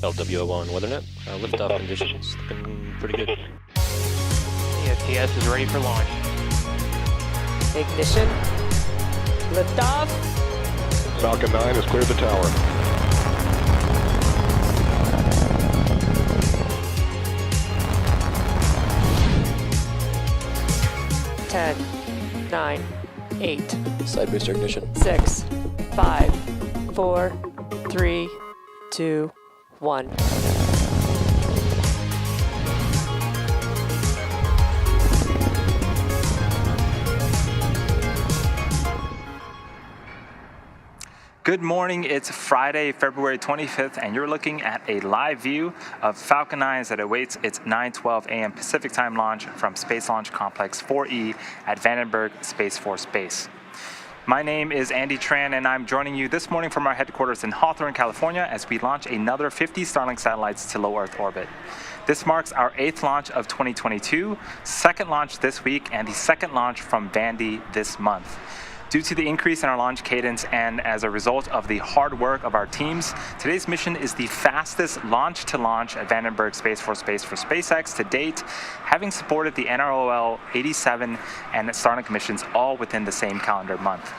LWO1 WeatherNet. Liftoff conditions looking pretty good. ESPS is ready for launch. Ignition. Liftoff. Falcon 9 has cleared the tower. Ten, 9, 8, Side booster ignition. 6, 5, 4, 3, 2, 1. Good morning, it's Friday, February 25th, and you're looking at a live view of Falcon 9 that awaits its 9:12 a.m. Pacific Time launch from Space Launch Complex 4E at Vandenberg Space Force Base. My name is Andy Tran, and I'm joining you this morning from our headquarters in Hawthorne, California, as we launch another 50 Starlink satellites to low Earth orbit. This marks our 8th launch of 2022, second launch this week, and the second launch from Vandy this month. Due to the increase in our launch cadence and as a result of the hard work of our teams, today's mission is the fastest launch-to-launch at Vandenberg Space Force Base for SpaceX to date, having supported the NROL 87 and Starlink missions all within the same calendar month.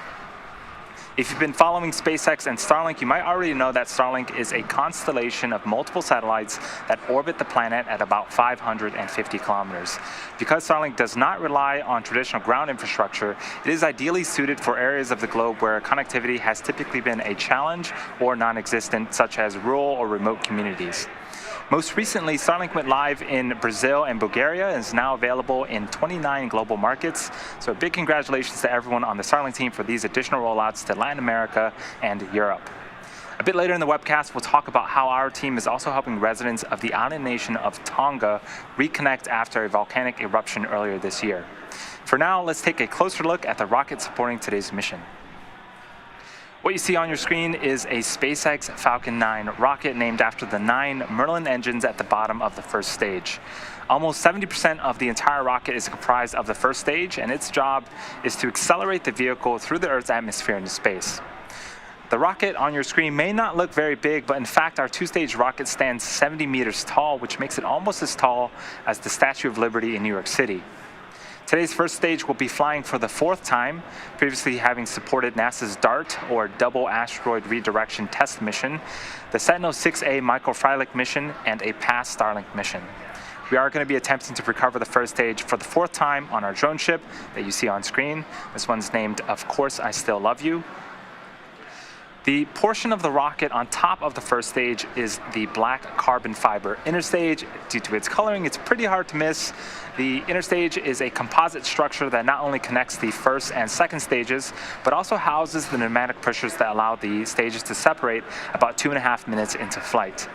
If you've been following SpaceX and Starlink, you might already know that Starlink is a constellation of multiple satellites that orbit the planet at about 550 kilometers. Because Starlink does not rely on traditional ground infrastructure, it is ideally suited for areas of the globe where connectivity has typically been a challenge or non-existent, such as rural or remote communities. Most recently, Starlink went live in Brazil and Bulgaria and is now available in 29 global markets. So a big congratulations to everyone on the Starlink team for these additional rollouts to Latin America and Europe. A bit later in the webcast, we'll talk about how our team is also helping residents of the island nation of Tonga reconnect after a volcanic eruption earlier this year. For now, let's take a closer look at the rocket supporting today's mission. What you see on your screen is a SpaceX Falcon 9 rocket named after the 9 Merlin engines at the bottom of the first stage. Almost 70% of the entire rocket is comprised of the first stage, and its job is to accelerate the vehicle through the Earth's atmosphere into space. The rocket on your screen may not look very big, but in fact our two-stage rocket stands 70 meters tall, which makes it almost as tall as the Statue of Liberty in New York City. Today's first stage will be flying for the 4th time, previously having supported NASA's DART, or Double Asteroid Redirection Test mission, the Sentinel-6A microflylic mission, and a past Starlink mission. We are going to be attempting to recover the first stage for the 4th time on our drone ship that you see on screen. This one's named, Of Course I Still Love You. The portion of the rocket on top of the first stage is the black carbon fiber inner stage. Due to its coloring, it's pretty hard to miss. The inner stage is a composite structure that not only connects the first and second stages, but also houses the pneumatic pushers that allow the stages to separate about 2.5 minutes into flight.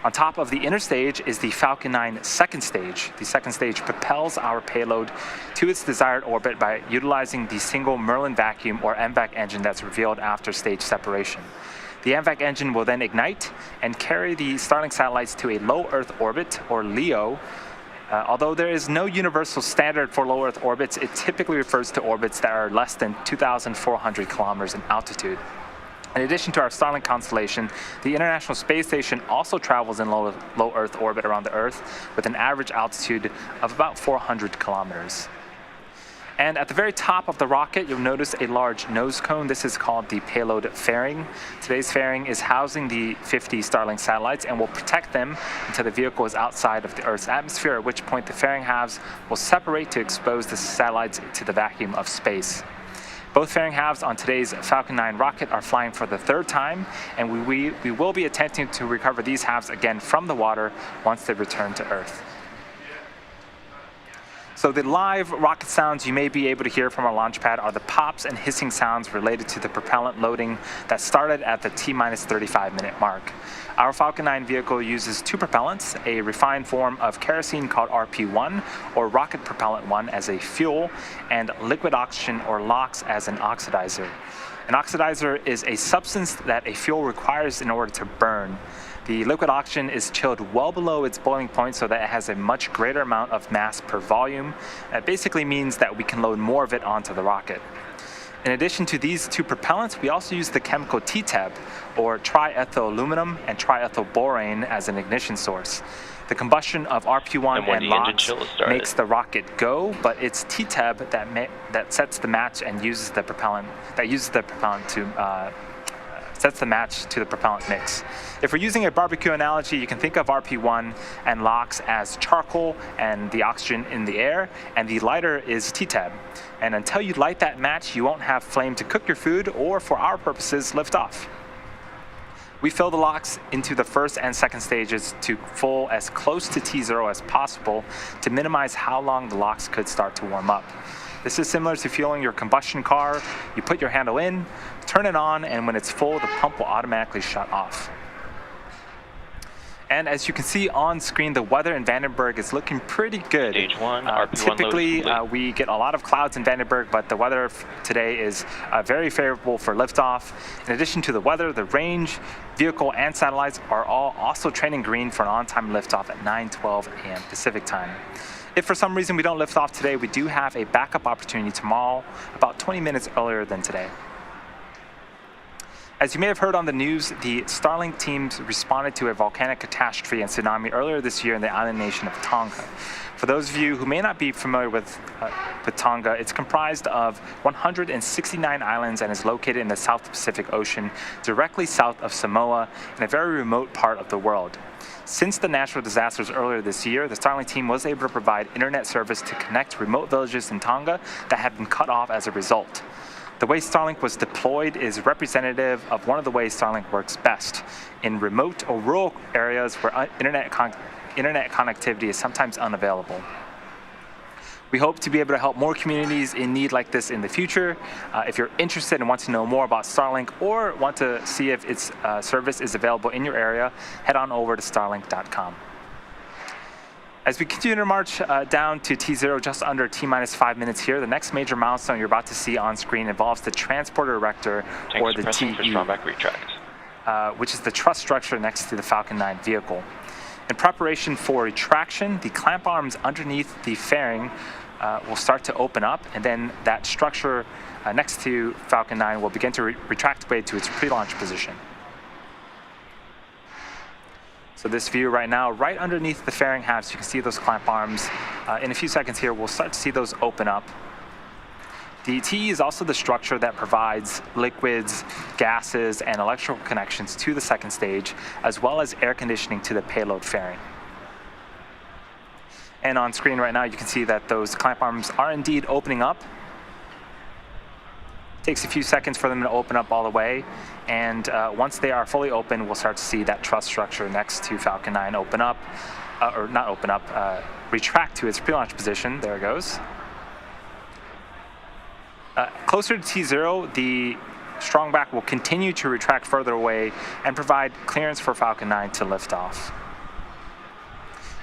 On top of the inner stage is the Falcon 9 second stage. The second stage propels our payload to its desired orbit by utilizing the single Merlin vacuum or MVAC engine that's revealed after stage separation. The MVAC engine will then ignite and carry the Starlink satellites to a low Earth orbit, or LEO. Although there is no universal standard for low Earth orbits, it typically refers to orbits that are less than 2,400 kilometers in altitude. In addition to our Starlink constellation, the International Space Station also travels in low Earth orbit around the Earth with an average altitude of about 400 kilometers. And at the very top of the rocket, you'll notice a large nose cone. This is called the payload fairing. Today's fairing is housing the 50 Starlink satellites and will protect them until the vehicle is outside of the Earth's atmosphere, at which point the fairing halves will separate to expose the satellites to the vacuum of space. Both fairing halves on today's Falcon 9 rocket are flying for the 3rd time, and we will be attempting to recover these halves again from the water once they return to Earth. So the live rocket sounds you may be able to hear from our launch pad are the pops and hissing sounds related to the propellant loading that started at the T-minus 35-minute mark. Our Falcon 9 vehicle uses 2 propellants, a refined form of kerosene called RP1, or rocket propellant 1, as a fuel, and liquid oxygen, or LOX, as an oxidizer. An oxidizer is a substance that a fuel requires in order to burn. The liquid oxygen is chilled well below its boiling point so that it has a much greater amount of mass per volume. That basically means that we can load more of it onto the rocket. In addition to these two propellants, we also use the chemical TTEB, or triethylaluminum and triethylborane, as an ignition source. The combustion of RP1 and LOX makes the rocket go, but it's TTEB that sets the match and uses the propellant to sets the match to the propellant mix. If we're using a barbecue analogy, you can think of RP1 and LOX as charcoal and the oxygen in the air, and the lighter is TTEB. And until you light that match, you won't have flame to cook your food or, for our purposes, lift off. We fill the LOX into the first and second stages to full as close to T0 as possible to minimize how long the LOX could start to warm up. This is similar to fueling your combustion car. You put your handle in, turn it on, and when it's full, the pump will automatically shut off. And as you can see on screen, the weather in Vandenberg is looking pretty good. Stage 1, RP1 typically, we get a lot of clouds in Vandenberg, but the weather today is very favorable for liftoff. In addition to the weather, the range, vehicle, and satellites are all also trending green for an on-time liftoff at 9:12 a.m. Pacific time. If for some reason we don't lift off today, we do have a backup opportunity tomorrow, about 20 minutes earlier than today. As you may have heard on the news, the Starlink teams responded to a volcanic catastrophe and tsunami earlier this year in the island nation of Tonga. For those of you who may not be familiar with Tonga, it's comprised of 169 islands and is located in the South Pacific Ocean, directly south of Samoa, in a very remote part of the world. Since the natural disasters earlier this year, the Starlink team was able to provide internet service to connect remote villages in Tonga that had been cut off as a result. The way Starlink was deployed is representative of one of the ways Starlink works best, in remote or rural areas where internet connectivity is sometimes unavailable. We hope to be able to help more communities in need like this in the future. If you're interested and want to know more about Starlink or want to see if its service is available in your area, head on over to starlink.com. As we continue to march down to T0, just under T-minus 5 minutes here, the next major milestone you're about to see on screen involves the transporter erector, or the TE, which is the truss structure next to the Falcon 9 vehicle. In preparation for retraction, the clamp arms underneath the fairing will start to open up, and then that structure next to Falcon 9 will begin to retract away to its pre-launch position. So this view right now, right underneath the fairing halves, you can see those clamp arms. In a few seconds here, we'll start to see those open up. The TE is also the structure that provides liquids, gases, and electrical connections to the second stage, as well as air conditioning to the payload fairing. And on screen right now, you can see that those clamp arms are indeed opening up. Takes a few seconds for them to open up all the way, and once they are fully open, we'll start to see that truss structure next to Falcon 9 open up, or not open up, retract to its pre-launch position. There it goes. Closer to T0, the strongback will continue to retract further away and provide clearance for Falcon 9 to lift off.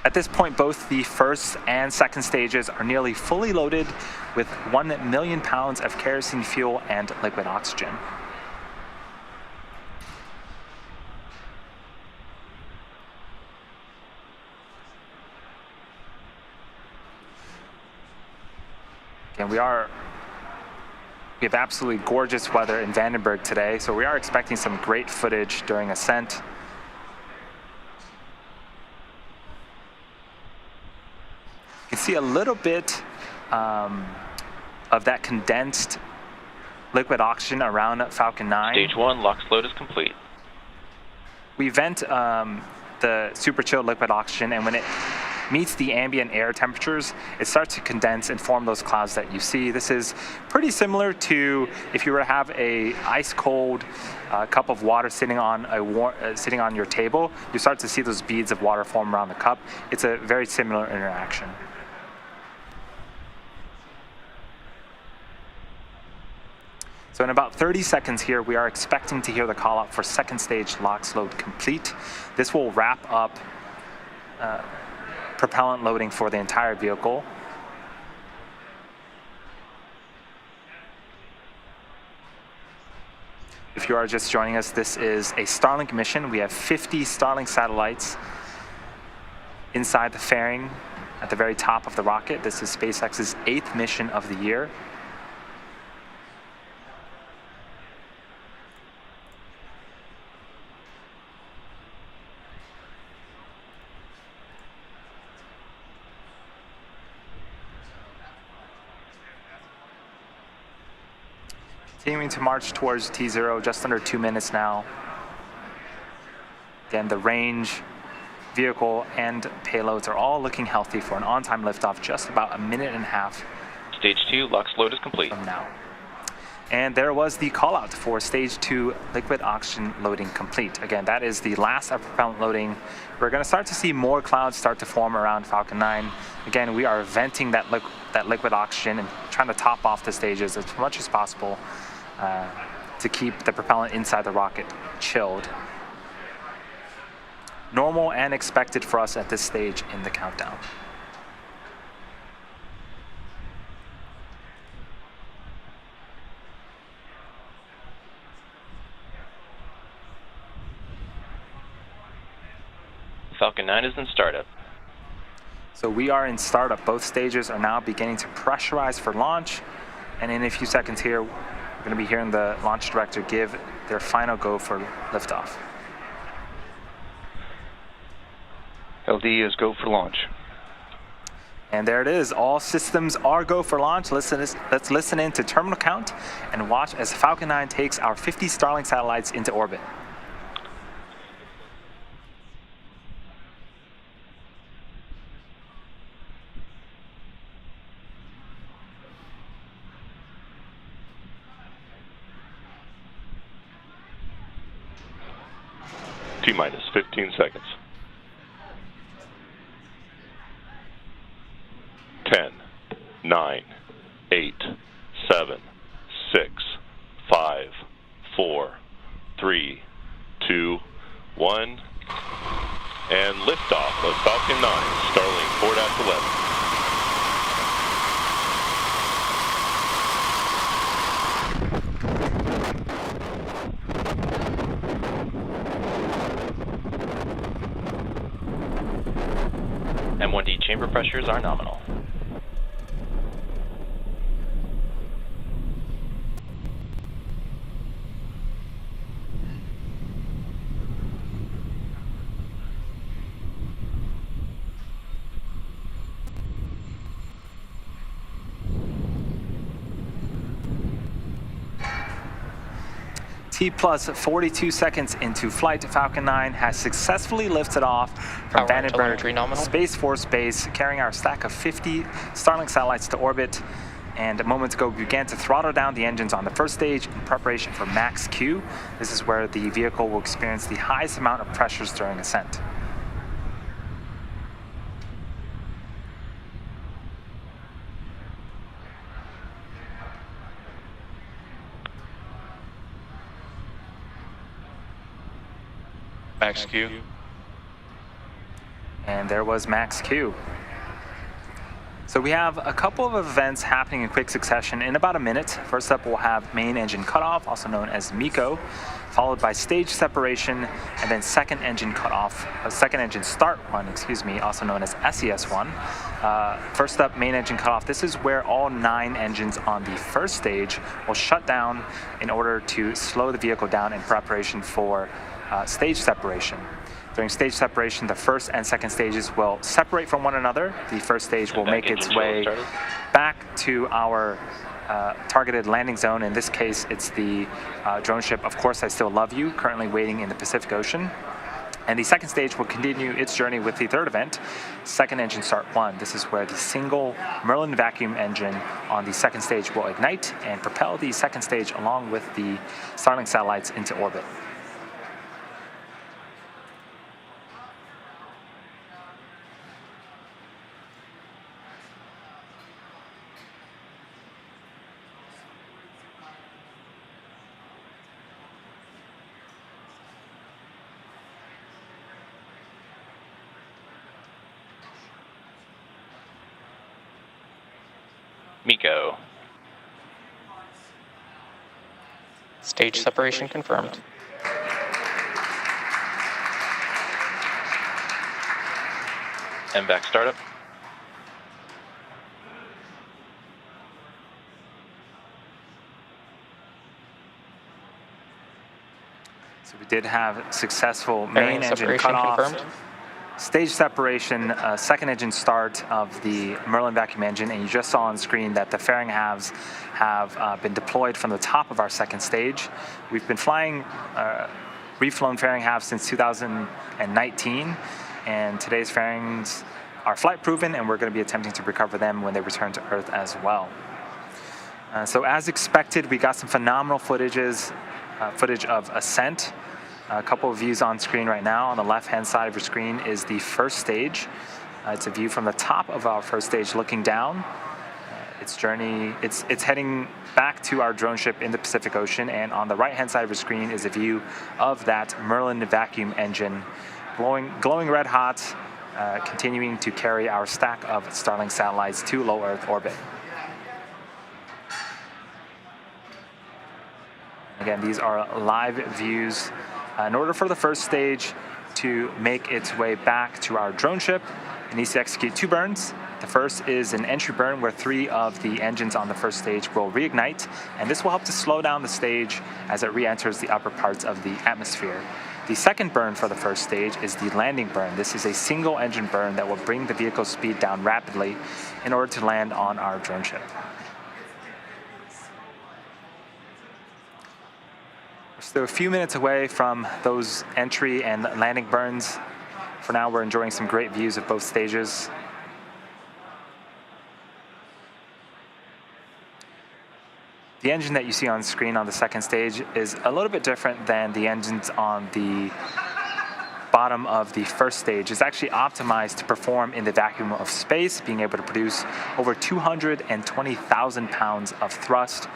At this point, both the first and second stages are nearly fully loaded with 1 million pounds of kerosene fuel and liquid oxygen. And we have absolutely gorgeous weather in Vandenberg today, so we are expecting some great footage during Ascent. You can see a little bit of that condensed liquid oxygen around Falcon 9. Stage 1, LOX load is complete. We vent the super chilled liquid oxygen, and when it meets the ambient air temperatures, it starts to condense and form those clouds that you see. This is pretty similar to if you were to have a ice cold cup of water sitting on your table. You start to see those beads of water form around the cup. It's a very similar interaction. So in about 30 seconds here, we are expecting to hear the call out for second stage LOX load complete. This will wrap up propellant loading for the entire vehicle. If you are just joining us, this is a Starlink mission. We have 50 Starlink satellites inside the fairing at the very top of the rocket. This is SpaceX's 8th mission of the year. Continuing to march towards T0, just under 2 minutes now. Again, the range, vehicle, and payloads are all looking healthy for an on-time liftoff, just about 1.5 minutes Stage 2 LOX load is complete. from now. And there was the call out for stage 2 liquid oxygen loading complete. Again, that is the last of propellant loading. We're going to start to see more clouds start to form around Falcon 9. Again, we are venting that liquid oxygen and trying to top off the stages as much as possible to keep the propellant inside the rocket chilled. Normal and expected for us at this stage in the countdown. Falcon 9 is in startup. So we are in startup. Both stages are now beginning to pressurize for launch. And in a few seconds here, we're going to be hearing the launch director give their final go for liftoff. LD is go for launch. And there it is. All systems are go for launch. Let's listen in to terminal count and watch as Falcon 9 takes our 50 Starlink satellites into orbit. T-minus 15 seconds. 10, 9, 8, 7, 6, 5, 4, 3, 2, 1. And liftoff of Falcon 9, Starlink 4-11. M1D chamber pressures are nominal. T plus 42 seconds into flight, Falcon 9 has successfully lifted off from Power and telemetry Vandenberg nominal. Space Force Base, carrying our stack of 50 Starlink satellites to orbit. And a moment ago, we began to throttle down the engines on the first stage in preparation for max Q. This is where the vehicle will experience the highest amount of pressures during ascent. Max Q. And there was max Q. So we have a couple of events happening in quick succession in about a minute. First up, we'll have main engine cutoff, also known as MECO, followed by stage separation, and then second engine start one, also known as SES1. First up, main engine cutoff. This is where all 9 engines on the first stage will shut down in order to slow the vehicle down in preparation for stage separation. During stage separation, the first and second stages will separate from one another. The first stage will make its way back to our targeted landing zone. In this case, it's the drone ship, Of Course I Still Love You, currently waiting in the Pacific Ocean. And the second stage will continue its journey with the third event, second engine start 1. This is where the single Merlin vacuum engine on the second stage will ignite and propel the second stage along with the Starlink satellites into orbit. MECO. Stage separation confirmed. MVAC startup. So we did have successful main Bearing engine separation cutoff. confirmed. stage separation, second engine start of the Merlin vacuum engine, and you just saw on screen that the fairing halves have been deployed from the top of our second stage. We've been flying reflown fairing halves since 2019, and today's fairings are flight proven, and we're going to be attempting to recover them when they return to Earth as well. So as expected, we got some phenomenal footage of Ascent. A couple of views on screen right now. On the left-hand side of your screen is the first stage. It's a view from the top of our first stage looking down. It's heading back to our drone ship in the Pacific Ocean, and on the right-hand side of your screen is a view of that Merlin vacuum engine, glowing red hot, continuing to carry our stack of Starlink satellites to low Earth orbit. Again, these are live views. In order for the first stage to make its way back to our drone ship, it needs to execute two burns. The first is an entry burn where 3 of the engines on the first stage will reignite, and this will help to slow down the stage as it re-enters the upper parts of the atmosphere. The second burn for the first stage is the landing burn. This is a single engine burn that will bring the vehicle's speed down rapidly in order to land on our drone ship. We're still a few minutes away from those entry and landing burns. For now, we're enjoying some great views of both stages. The engine that you see on screen on the second stage is a little bit different than the engines on the bottom of the first stage. It's actually optimized to perform in the vacuum of space, being able to produce over 220,000 pounds of thrust,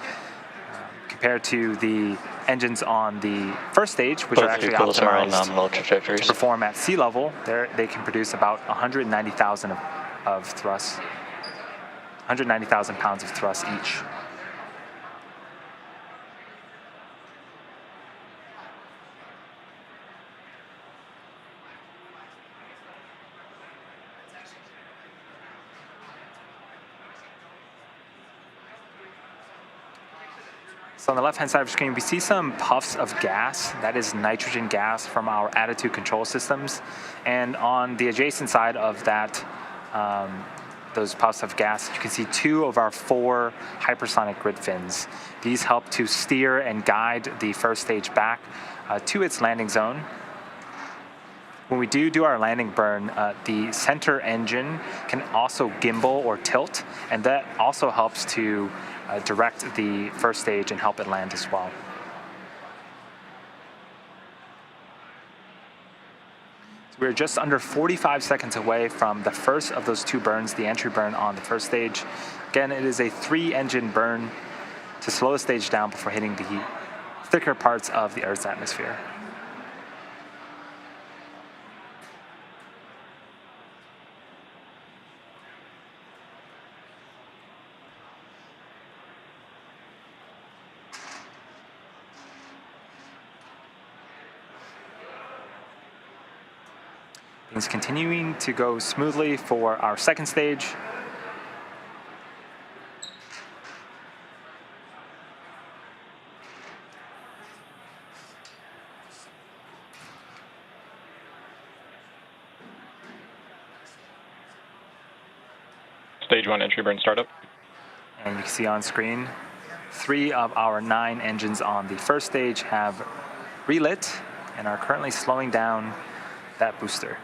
compared to the engines on the first stage, which are actually optimized to perform at sea level. They can produce about 190,000 of thrust, 190,000 pounds of thrust each. So on the left-hand side of the screen, we see some puffs of gas. That is nitrogen gas from our attitude control systems. And on the adjacent side of that, those puffs of gas, you can see 2 of our 4 hypersonic grid fins. These help to steer and guide the first stage back to its landing zone. When we do our landing burn, the center engine can also gimbal or tilt, and that also helps to direct the first stage and help it land as well. So we're just under 45 seconds away from the first of those 2 burns, the entry burn on the first stage. Again, it is a 3-engine burn to slow the stage down before hitting the thicker parts of the Earth's atmosphere. Things continuing to go smoothly for our second stage. Stage 1 entry burn startup. And you can see on screen, 3 of our 9 engines on the first stage have relit and are currently slowing down that booster.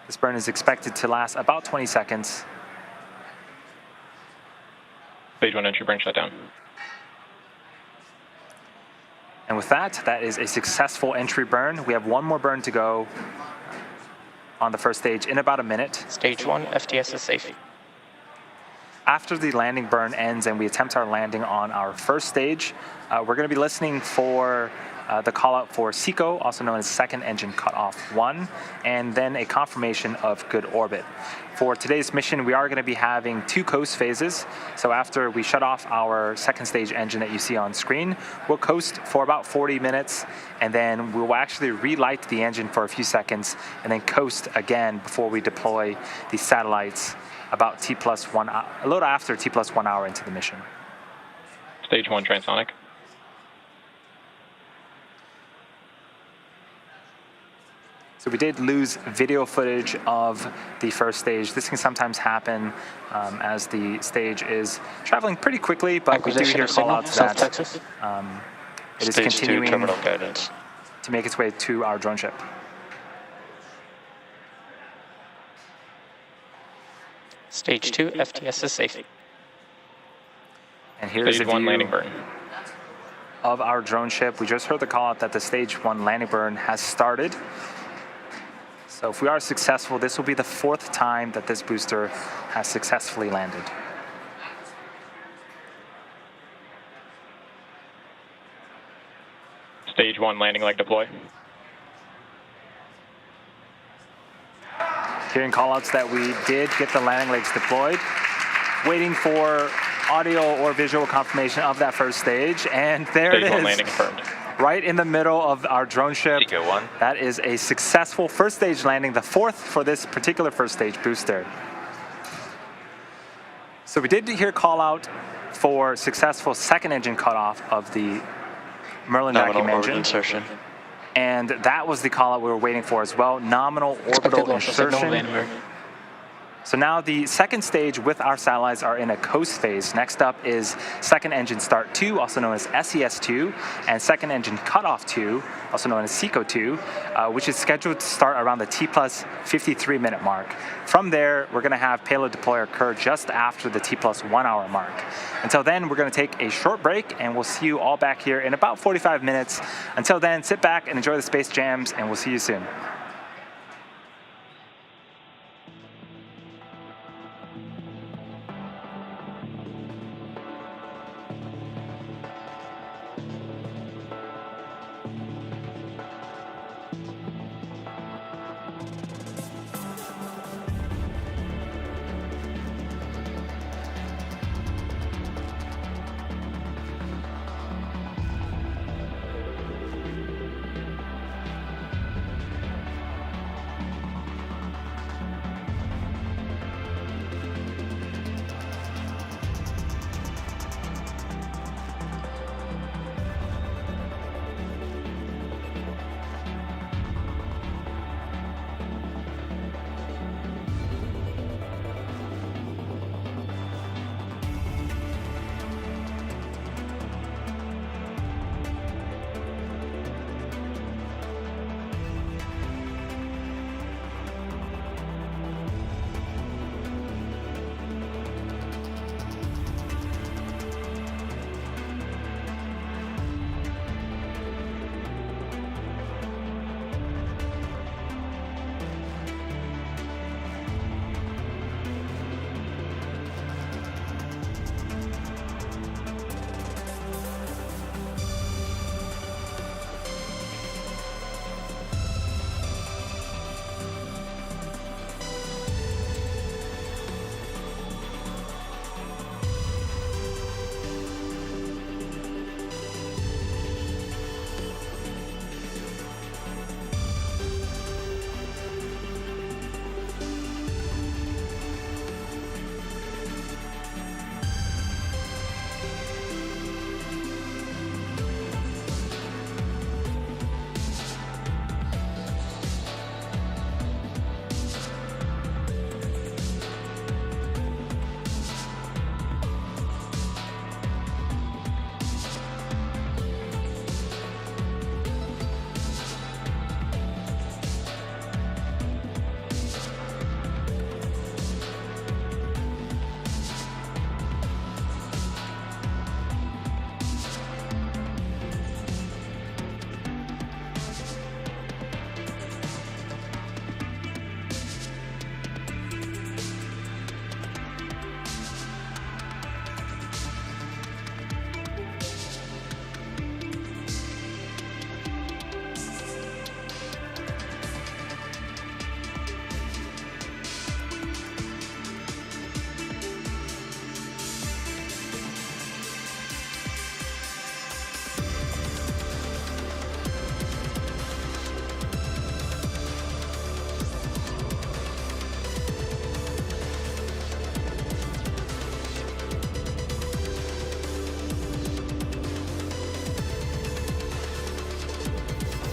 This burn is expected to last about 20 seconds. Stage 1 entry burn shut down. And with that, that is a successful entry burn. We have 1 more burn to go on the first stage in about a minute. Stage 1, FTS is safe. After the landing burn ends and we attempt our landing on our first stage, we're going to be listening for the call out for SECO, also known as Second Engine Cutoff 1, and then a confirmation of good orbit. For today's mission, we are going to be having 2 coast phases. So after we shut off our second stage engine that you see on screen, we'll coast for about 40 minutes, and then we will actually relight the engine for a few seconds, and then coast again before we deploy the satellites about a little after T+1 hour into the mission. Stage 1 transonic. So So we did lose video footage of the first stage. This can sometimes happen as the stage is traveling pretty quickly, but we do Acquisition hear of signal, callouts South that Texas. it is Stage 2 continuing terminal guidance. to make its way to our drone ship. Stage 2 FTS is safe. And here's Stage a 1 view landing burn. of our drone ship. We just heard the call out that the stage 1 landing burn has started. So if we are successful, this will be the 4th time that this booster has successfully landed. Stage 1 landing leg deploy. Hearing callouts that we did get the landing legs deployed. Waiting for audio or visual confirmation of that first stage, and there Stage it 1 is. landing confirmed. Right in the middle of our drone ship. Eco 1. That is a successful first stage landing, the 4th for this particular first stage booster. So we did hear call out for successful second engine cutoff of the Merlin Nominal vacuum orbit engine. insertion. And that was the call out we were waiting for as well, nominal orbital insertion. So now the second stage with our satellites are in a coast phase. Next up is second engine start 2, also known as SES2, and second engine cutoff 2, also known as SECO 2, which is scheduled to start around the T plus 53 minute mark. From there, we're gonna have payload deploy occur just after the T plus 1 hour mark. Until then, we're gonna take a short break and we'll see you all back here in about 45 minutes. Until then, sit back and enjoy the space jams and we'll see you soon.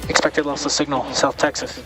Expected loss of signal, South Texas.